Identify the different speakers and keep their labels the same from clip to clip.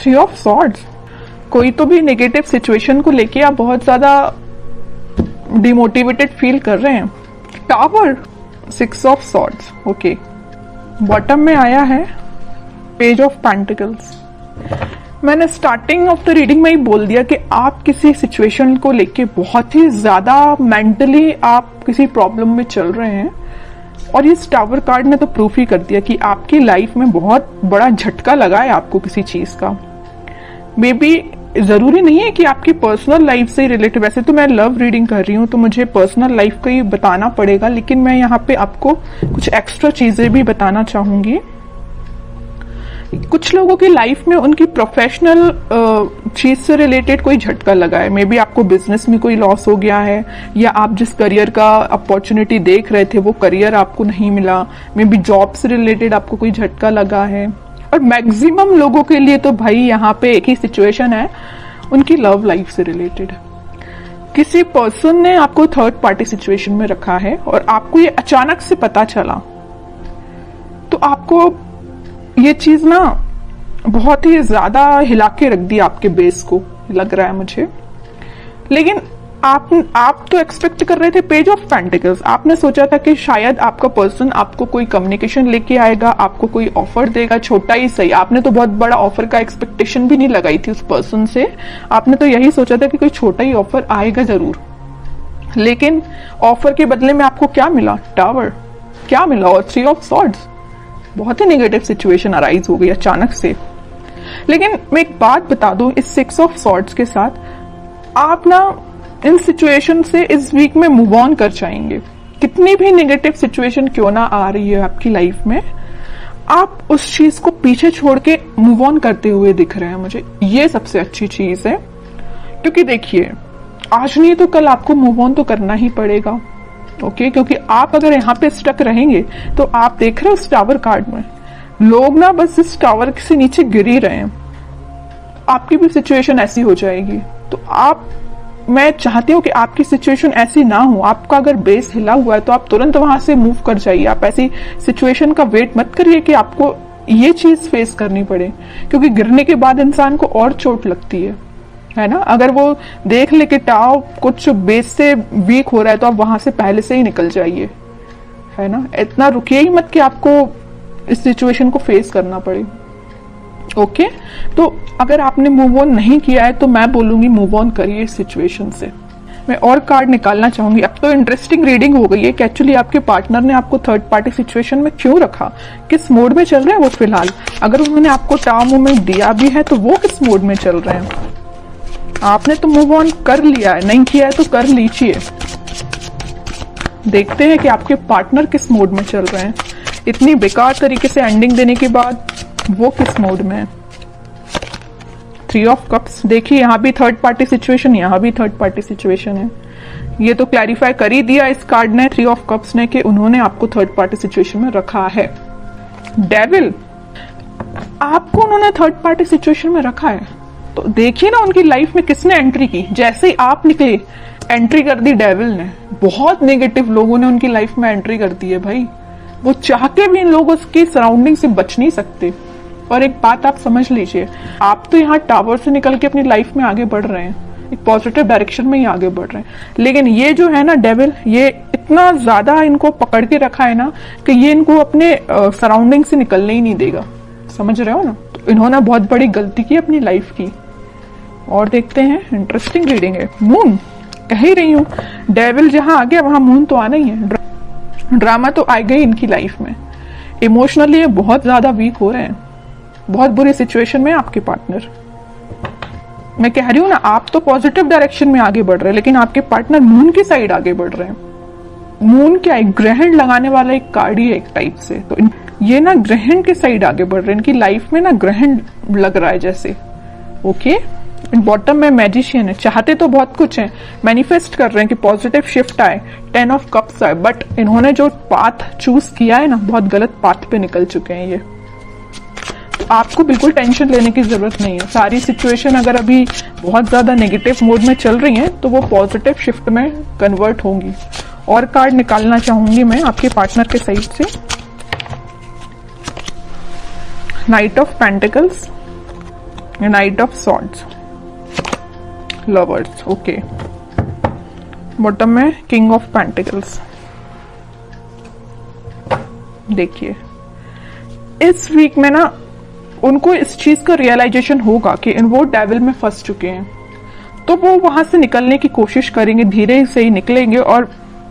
Speaker 1: Three of swords, कोई तो भी नेगेटिव सिचुएशन को लेके आप बहुत ज्यादा डिमोटिवेटेड फील कर रहे हैं। Tower, six of swords, okay. Bottom में आया है पेज ऑफ पेंटिकल्स। मैंने स्टार्टिंग ऑफ द रीडिंग में ही बोल दिया कि आप किसी सिचुएशन को लेके बहुत ही ज्यादा मेंटली आप किसी प्रॉब्लम में चल रहे हैं, और ये टावर कार्ड ने तो प्रूफ ही कर दिया कि आपकी लाइफ में बहुत बड़ा झटका लगा है आपको किसी चीज का। मे बी जरूरी नहीं है कि आपकी पर्सनल लाइफ से रिलेटेड, वैसे तो मैं लव रीडिंग कर रही हूँ तो मुझे पर्सनल लाइफ का ही बताना पड़ेगा, लेकिन मैं यहाँ पे आपको कुछ एक्स्ट्रा चीजें भी बताना चाहूंगी। कुछ लोगों की लाइफ में उनकी प्रोफेशनल चीज से रिलेटेड कोई झटका लगा है। मे बी आपको बिजनेस में कोई लॉस हो गया है, या आप जिस करियर का अपॉर्चुनिटी देख रहे थे वो करियर आपको नहीं मिला। मे बी जॉब से रिलेटेड आपको कोई झटका लगा है। और मैक्सिमम लोगों के लिए तो भाई यहाँ पे एक ही सिचुएशन है, उनकी लव लाइफ से रिलेटेड। किसी पर्सन ने आपको थर्ड पार्टी सिचुएशन में रखा है और आपको ये अचानक से पता चला, तो आपको ये चीज ना बहुत ही ज्यादा हिला के रख दी आपके बेस को, लग रहा है मुझे। लेकिन आप तो एक्सपेक्ट कर रहे थे पेज ऑफ पेंटिकल्स। आपने सोचा था कि शायद आपका पर्सन आपको कोई कम्युनिकेशन लेके आएगा, आपको कोई ऑफर देगा, छोटा ही सही। आपने तो बहुत बड़ा ऑफर का एक्सपेक्टेशन भी नहीं लगाई थी उस पर्सन से। आपने तो यही सोचा था कि कोई छोटा ही ऑफर आएगा जरूर। लेकिन ऑफर के बदले में आपको क्या मिला? टावर। क्या मिला? और थ्री ऑफ सॉर्ड्स। बहुत ही नेगेटिव सिचुएशन अराइज हो गई अचानक से। लेकिन मैं एक बात बता दूं, इस सिक्स ऑफ सॉर्ड्स के साथ आप ना इन सिचुएशन से इस वीक में मूव ऑन कर जाएंगे। कितनी भी नेगेटिव सिचुएशन क्यों ना आ रही है आपकी लाइफ में, आप उस चीज को पीछे छोड़ के मूव ऑन करते हुए दिख रहे हैं मुझे। ये सबसे अच्छी चीज है, क्योंकि देखिए आज नहीं तो कल आपको मूव ऑन तो करना ही पड़ेगा। ओके, क्योंकि आप अगर यहाँ पे स्टक रहेंगे तो आप देख रहे हो इस टावर कार्ड में लोग ना बस इस टावर से नीचे गिर ही रहे हैं। आपकी भी सिचुएशन ऐसी हो जाएगी। तो मैं चाहती हूँ कि आपकी सिचुएशन ऐसी ना हो। आपका अगर बेस हिला हुआ है तो आप तुरंत वहां से मूव कर जाइए। आप ऐसी सिचुएशन का वेट मत करिए कि आपको ये चीज फेस करनी पड़े, क्योंकि गिरने के बाद इंसान को और चोट लगती है ना। अगर वो देख ले कि टाव कुछ बेस से वीक हो रहा है तो आप वहां से पहले से ही निकल जाइए, है ना। इतना रुकिए ही मत कि आपको इस सिचुएशन को फेस करना पड़े। ओके, तो अगर आपने मूव ऑन नहीं किया है तो मैं बोलूंगी मूव ऑन करिए इस सिचुएशन से। मैं और कार्ड निकालना चाहूंगी। अब तो इंटरेस्टिंग रीडिंग हो गई है कि एक्चुअली आपके पार्टनर ने आपको थर्ड पार्टी सिचुएशन में क्यों रखा, किस मोड में चल रहे हैं वो फिलहाल। अगर उन्होंने आपको टाव मूवमेंट दिया भी है तो वो किस मोड में चल रहे हैं। आपने तो मूव ऑन कर लिया है, नहीं किया है तो कर लीजिए। देखते हैं कि आपके पार्टनर किस मोड में चल रहे हैं। इतनी बेकार तरीके से एंडिंग देने के बाद वो किस मोड में है। थ्री ऑफ कप्स, देखिए यहाँ भी थर्ड पार्टी सिचुएशन, यहाँ भी थर्ड पार्टी सिचुएशन है। ये तो क्लैरिफाई कर ही दिया इस कार्ड ने, थ्री ऑफ कप्स ने, कि उन्होंने आपको थर्ड पार्टी सिचुएशन में रखा है। डेविल, आपको उन्होंने थर्ड पार्टी सिचुएशन में रखा है तो देखिए ना उनकी लाइफ में किसने एंट्री की। जैसे ही आप निकले एंट्री कर दी डेविल ने। बहुत नेगेटिव लोगों ने उनकी लाइफ में एंट्री कर दी है भाई। वो चाह के भी इन लोगों की सराउंडिंग से बच नहीं सकते। और एक बात आप समझ लीजिए, आप तो यहाँ टावर से निकल के अपनी लाइफ में आगे बढ़ रहे हैं, एक पॉजिटिव डायरेक्शन में ही आगे बढ़ रहे हैं। लेकिन ये जो है ना डेविल, ये इतना ज्यादा इनको पकड़ के रखा है ना कि ये इनको अपने सराउंडिंग से निकलने ही नहीं देगा। समझ रहे हो ना। तो इन्होंने बहुत बड़ी गलती की अपनी लाइफ की। और देखते हैं, इंटरेस्टिंग रीडिंग है। मून, कह ही रही हूँ, डेविल जहां आ गया वहां मून तो आना ही है। ड्रामा तो आ गई इनकी लाइफ में। इमोशनली ये बहुत ज्यादा वीक हो रहे हैं, बहुत बुरी सिचुएशन में आपके पार्टनर। मैं कह रही हूँ ना, आप तो पॉजिटिव डायरेक्शन में आगे बढ़ रहे हैं, लेकिन आपके पार्टनर मून की साइड आगे बढ़ रहे हैं। मून क्या है? ग्रहण लगाने वाला एक कार्ड ही है एक टाइप से। तो ये ना ग्रहण के साइड आगे बढ़ रहे हैं। इनकी लाइफ में ना ग्रहण लग रहा है जैसे। ओके, बॉटम में मैजिशियन है। चाहते तो बहुत कुछ है, मैनिफेस्ट कर रहे हैं कि पॉजिटिव शिफ्ट आए, 10 ऑफ कप्स आए, बट इन्होंने जो पाथ चूज किया है ना, बहुत गलत पाथ पे निकल चुके हैं ये। तो आपको बिल्कुल टेंशन लेने की जरूरत नहीं है। सारी सिचुएशन अगर अभी बहुत ज्यादा नेगेटिव मोड में चल रही है तो वो पॉजिटिव शिफ्ट में कन्वर्ट होंगी। और कार्ड निकालना चाहूंगी मैं आपके पार्टनर के साइड से। Night of pentacles, night of swords, lovers, okay. Bottom में किंग ऑफ पेंटिकल्स। देखिए इस वीक में ना उनको इस चीज का रियलाइजेशन होगा कि वो डेविल में फंस चुके हैं, तो वो वहां से निकलने की कोशिश करेंगे, धीरे से ही निकलेंगे और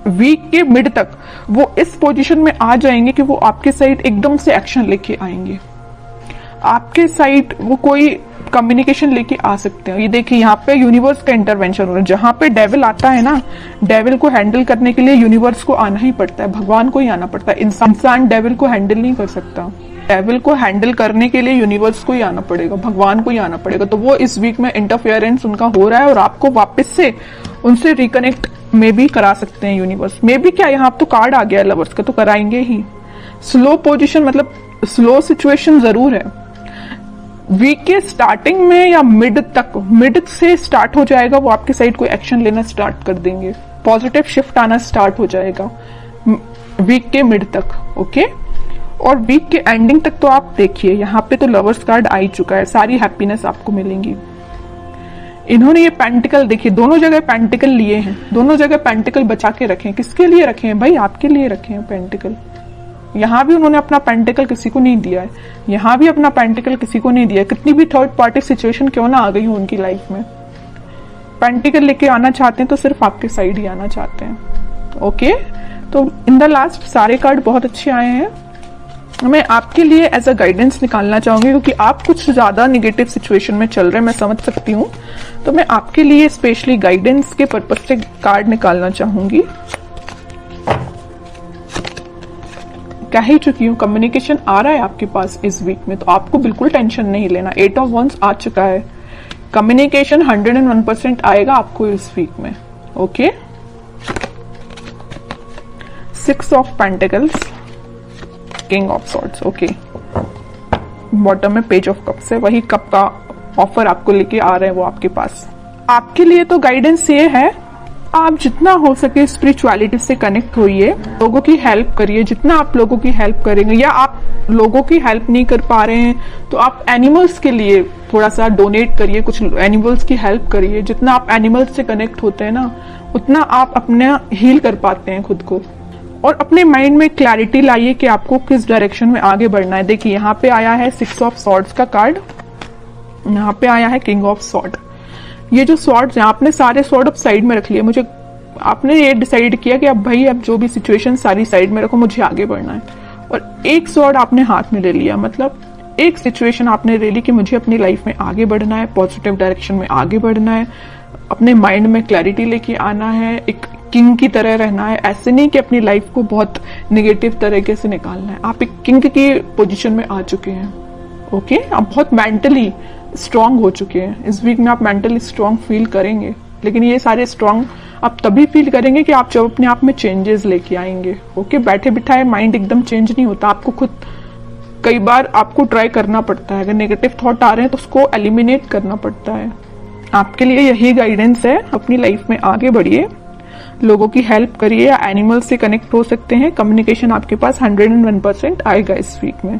Speaker 1: वीक के मिड तक वो इस पोजीशन में आ जाएंगे कि वो आपके साइड एकदम से एक्शन लेके आएंगे। आपके साइड वो कोई कम्युनिकेशन लेके आ सकते हैं। ये देखिए यहाँ पे यूनिवर्स का इंटरवेंशन हो रहा है। जहां पे डेविल आता है ना, डेविल को हैंडल करने के लिए यूनिवर्स को आना ही पड़ता है, भगवान को ही आना पड़ता है। इंसान डेविल को हैंडल नहीं कर सकता। डेविल को हैंडल करने के लिए यूनिवर्स को ही आना पड़ेगा, भगवान को ही आना पड़ेगा। तो वो इस वीक में इंटरफेरेंस उनका हो रहा है और आपको वापस से उनसे रिकनेक्ट में भी करा सकते हैं यूनिवर्स में भी। क्या यहाँ तो कार्ड आ गया है लवर्स का, तो कराएंगे ही। स्लो पोजीशन मतलब स्लो सिचुएशन जरूर है। वीक के स्टार्टिंग में या मिड से स्टार्ट हो जाएगा, वो आपके साइड कोई एक्शन लेना स्टार्ट कर देंगे, पॉजिटिव शिफ्ट आना स्टार्ट हो जाएगा वीक के मिड तक, ओके। और वीक के एंडिंग तक तो आप देखिए यहाँ पे तो लवर्स कार्ड आ ही चुका है, सारी हैप्पीनेस आपको मिलेंगी। इन्होंने ये पेंटिकल देखिए, दोनों जगह पेंटिकल लिए हैं, दोनों जगह पेंटिकल बचा के रखे हैं। किसके लिए रखे हैं भाई? आपके लिए रखे हैं पेंटिकल। यहाँ भी उन्होंने अपना पेंटिकल किसी को नहीं दिया है, यहाँ भी अपना पेंटिकल किसी को नहीं दिया है। कितनी भी थर्ड पार्टी सिचुएशन क्यों ना आ गई हो उनकी लाइफ में, पेंटिकल लेके आना चाहते हैं तो सिर्फ आपके साइड ही आना चाहते हैं, ओके। तो इन द लास्ट सारे कार्ड बहुत अच्छे आए हैं। मैं आपके लिए एज अ गाइडेंस निकालना चाहूंगी, क्योंकि आप कुछ ज्यादा निगेटिव सिचुएशन में चल रहे हैं, मैं समझ सकती हूँ। तो मैं आपके लिए स्पेशली गाइडेंस के पर्पज से कार्ड निकालना चाहूंगी। कह ही चुकी हूँ, कम्युनिकेशन आ रहा है आपके पास इस वीक में, तो आपको बिल्कुल टेंशन नहीं लेना। 8 ऑफ वंस आ चुका है, कम्युनिकेशन 101% आएगा आपको इस वीक में, okay. 6 of pentacles, king of swords, okay. Bottom में पेज ऑफ कप्स है, वही कप का ऑफर आपको लेके आ रहे हैं वो आपके पास। आपके लिए तो गाइडेंस ये है, आप जितना हो सके स्पिरिचुअलिटी से कनेक्ट होइए, लोगों की हेल्प करिए। जितना आप लोगों की हेल्प करेंगे, या आप लोगों की हेल्प नहीं कर पा रहे हैं तो आप एनिमल्स के लिए थोड़ा सा डोनेट करिए, कुछ एनिमल्स की हेल्प करिए। जितना आप एनिमल्स से कनेक्ट होते हैं ना, उतना आप अपने हील कर पाते हैं खुद को। और अपने माइंड में क्लैरिटी लाइए कि आपको किस डायरेक्शन में आगे बढ़ना है। देखिए यहाँ पे आया है 6 ऑफ सॉर्ड्स का कार्ड, यहाँ पे आया है किंग ऑफ सॉर्ड। ये जो सॉर्ड्स हैं, आपने सारे सॉर्ड अब साइड में रख लिए। मुझे आपने ये डिसाइड किया कि अब भाई अब जो भी सिचुएशन सारी साइड में रखो, मुझे आगे बढ़ना है। और एक सॉर्ड आपने हाथ में ले लिया, मतलब एक सिचुएशन आपने ले ली कि मुझे अपनी लाइफ में आगे बढ़ना है, पॉजिटिव डायरेक्शन में आगे बढ़ना है, अपने माइंड में क्लैरिटी लेके आना है, एक किंग की तरह रहना है। ऐसे नहीं कि अपनी लाइफ को बहुत निगेटिव तरीके से निकालना है। आप एक किंग की पोजीशन में आ चुके हैं, ओके। आप बहुत मेंटली स्ट्रांग हो चुके हैं। इस वीक में आप मेंटली स्ट्रांग फील करेंगे, लेकिन ये सारे स्ट्रांग आप तभी फील करेंगे कि आप जब अपने आप में चेंजेस लेके आएंगे, ओके। बैठे बिठाए माइंड एकदम चेंज नहीं होता, आपको खुद कई बार आपको ट्राई करना पड़ता है। अगर नेगेटिव थॉट आ रहे हैं तो उसको एलिमिनेट करना पड़ता है। आपके लिए यही गाइडेंस है, अपनी लाइफ में आगे बढ़िए, लोगों की हेल्प करिए, या एनिमल से कनेक्ट हो सकते हैं। कम्युनिकेशन आपके पास 101% आएगा इस वीक में।